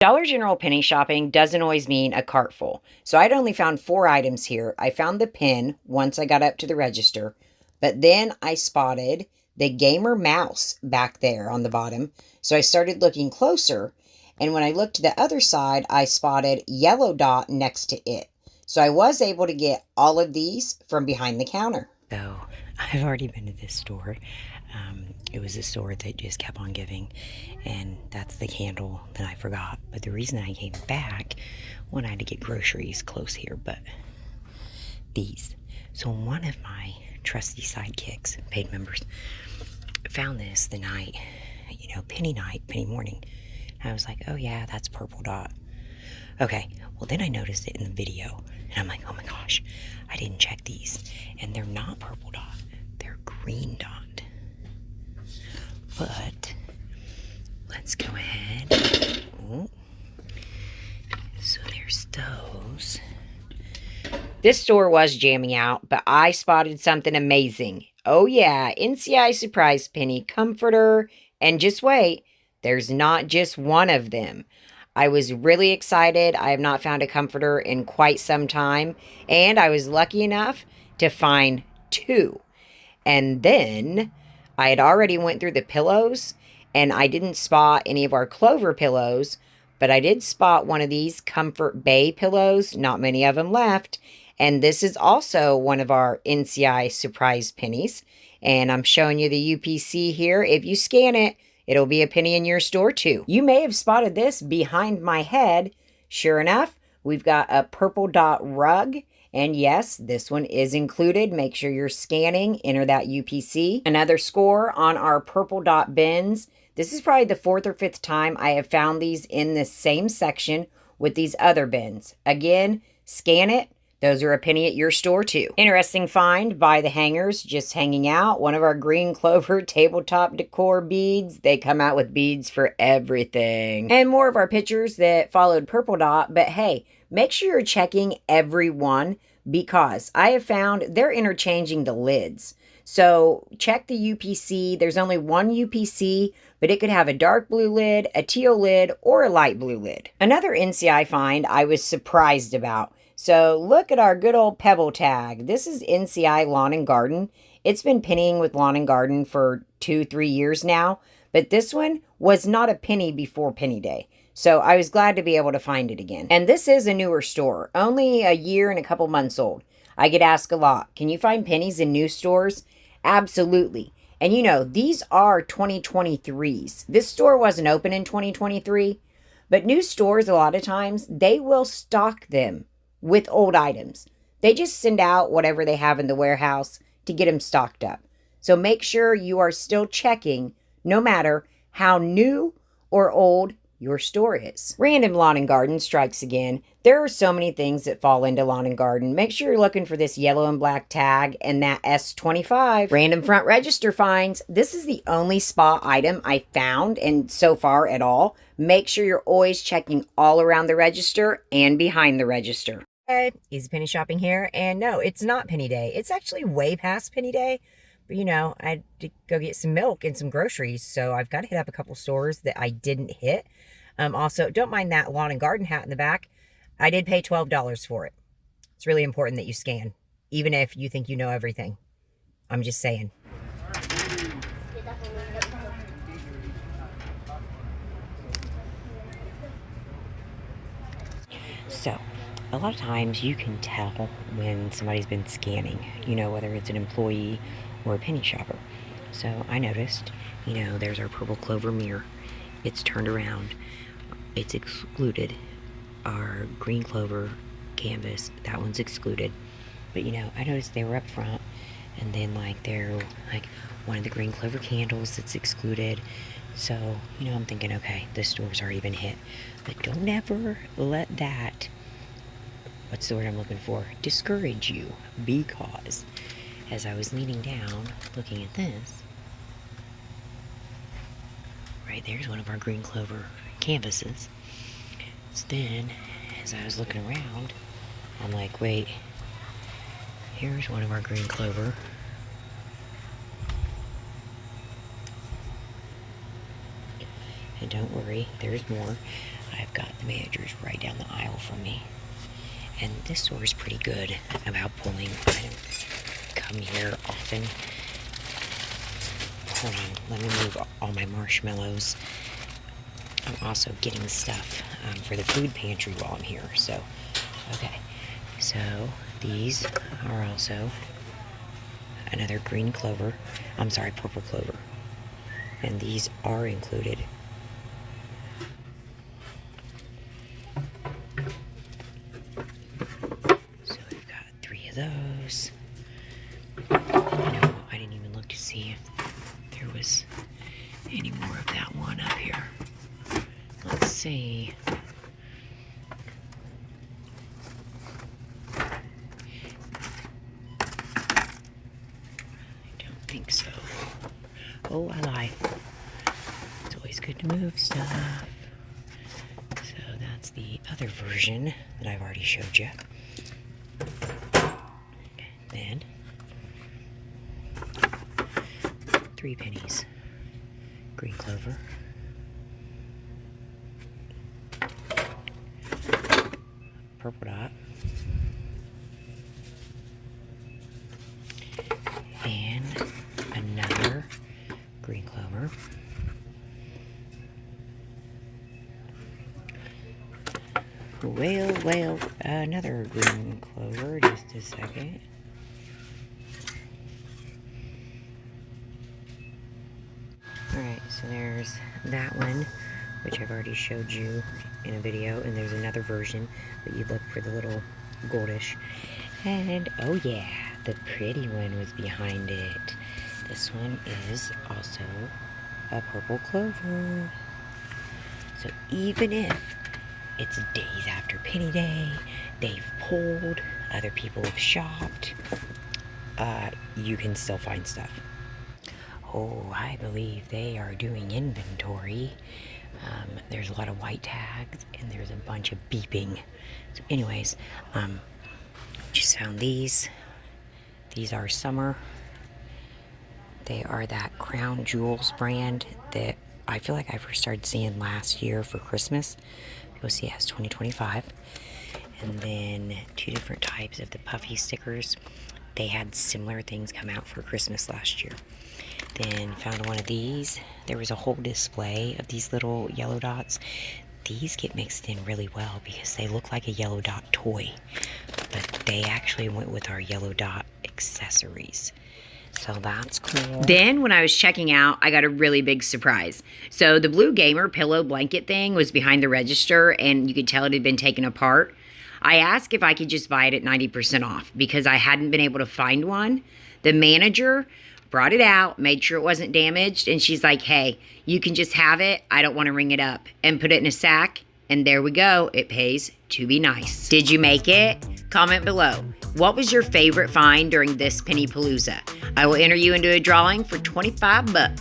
Dollar General penny shopping doesn't always mean a cart full. So I'd only found 4 items here. I found the pin once I got up to the register, but then I spotted the gamer mouse back there on the bottom. So I started looking closer, and when I looked to the other side, I spotted yellow dot next to it. So I was able to get all of these from behind the counter. So I've already been to this store. It was a store that just kept on giving, and that's the candle that I forgot. But the reason I came back, one, I had to get groceries close here, but these. So one of my trusty sidekicks, paid members, found this the night, penny morning. And I was like, oh yeah, that's purple dot. Okay, well then I noticed it in the video, and I'm like, oh my gosh, I didn't check these. And they're not purple dot, they're green dot. But let's go ahead. Oh. So there's those. This store was jamming out, but I spotted something amazing. Oh yeah, NCI Surprise Penny Comforter. And just wait, there's not just one of them. I was really excited. I have not found a comforter in quite some time, and I was lucky enough to find 2. And then I had already went through the pillows, and I didn't spot any of our clover pillows, but I did spot one of these Comfort Bay pillows, not many of them left, and this is also one of our NCI Surprise Pennies, and I'm showing you the UPC here. If you scan it, it'll be a penny in your store too. You may have spotted this behind my head. Sure enough, we've got a purple dot rug. And yes, this one is included. Make sure you're scanning, enter that UPC. Another score on our purple dot bins. This is probably the 4th or 5th time I have found these in this same section with these other bins. Again, scan it. Those are a penny at your store too. Interesting find by the hangers, just hanging out. One of our green clover tabletop decor beads. They come out with beads for everything. And more of our pictures that followed purple dot. But hey, make sure you're checking every one, because I have found they're interchanging the lids. So check the UPC. There's only one UPC, but it could have a dark blue lid, a teal lid, or a light blue lid. Another NCI find I was surprised about. So look at our good old pebble tag. This is NCI Lawn and Garden. It's been pennying with Lawn and Garden for 2-3 years now, but this one was not a penny before Penny Day. So I was glad to be able to find it again. And this is a newer store, only a year and a couple months old. I get asked a lot, can you find pennies in new stores? Absolutely. And these are 2023s. This store wasn't open in 2023, but new stores, a lot of times, they will stock them with old items. They just send out whatever they have in the warehouse to get them stocked up. So make sure you are still checking, no matter how new or old your store is. Random lawn and garden strikes again. There are so many things that fall into lawn and garden. Make sure you're looking for this yellow and black tag and that S25. Random front register finds. This is the only spa item I found, and so far at all. Make sure you're always checking all around the register and behind the register. Hey, Easy Penny Shopping here, and no, it's not Penny Day. It's actually way past Penny Day. But I had to go get some milk and some groceries, so I've got to hit up a couple stores that I didn't hit. Also, don't mind that lawn and garden hat in the back. I did pay $12 for it. It's really important that you scan, even if you think you know everything. I'm just saying. So, a lot of times you can tell when somebody's been scanning, whether it's an employee or a penny shopper. So I noticed, there's our purple clover mirror. It's turned around. It's excluded. Our green clover canvas, that one's excluded. But I noticed they were up front, and then they're one of the green clover candles that's excluded. So I'm thinking, okay, this store's already been hit. But don't ever let that, what's the word I'm looking for, discourage you, because as I was leaning down looking at this, right there's one of our green clover canvases. So then as I was looking around, I'm like, wait, here's one of our green clover. And And don't worry, there's more. I've got the managers right down the aisle from me. And this store is pretty good about pulling. I don't come here often. Hold on, let me move all my marshmallows. I'm also getting stuff for the food pantry while I'm here. So, okay. So, these are also another green clover. I'm sorry, purple clover. And these are included. So we've got 3 of those. No, I didn't even look to see if there was any more of that one up here. Let's see. Think so. Oh, I lie. It's always good to move stuff. So that's the other version that I've already showed you. Then 3 pennies. Green clover. Purple dot. And another green clover. Well, another green clover. Just a second. Alright, so there's that one, which I've already showed you in a video, and there's another version, but you look for the little goldish. And, oh yeah, the pretty one was behind it. This one is also a purple clover. So even if it's days after Penny Day, they've pulled, other people have shopped, you can still find stuff. Oh, I believe they are doing inventory. There's a lot of white tags, and there's a bunch of beeping. So anyways, just found these. These are summer. They are that Crown Jewels brand that I feel like I first started seeing last year for Christmas. You'll see it has 2025. And then 2 different types of the puffy stickers. They had similar things come out for Christmas last year. Then found one of these. There was a whole display of these little yellow dots. These get mixed in really well because they look like a yellow dot toy, but they actually went with our yellow dot accessories. So that's cool. Then when I was checking out, I got a really big surprise. So the blue gamer pillow blanket thing was behind the register, and you could tell it had been taken apart. I asked if I could just buy it at 90% off because I hadn't been able to find one. The manager brought it out, made sure it wasn't damaged, and she's like, hey, you can just have it. I don't want to ring it up. And put it in a sack, and there we go. It pays to be nice. Did you make it? Comment below. What was your favorite find during this Penny Palooza? I will enter you into a drawing for $25.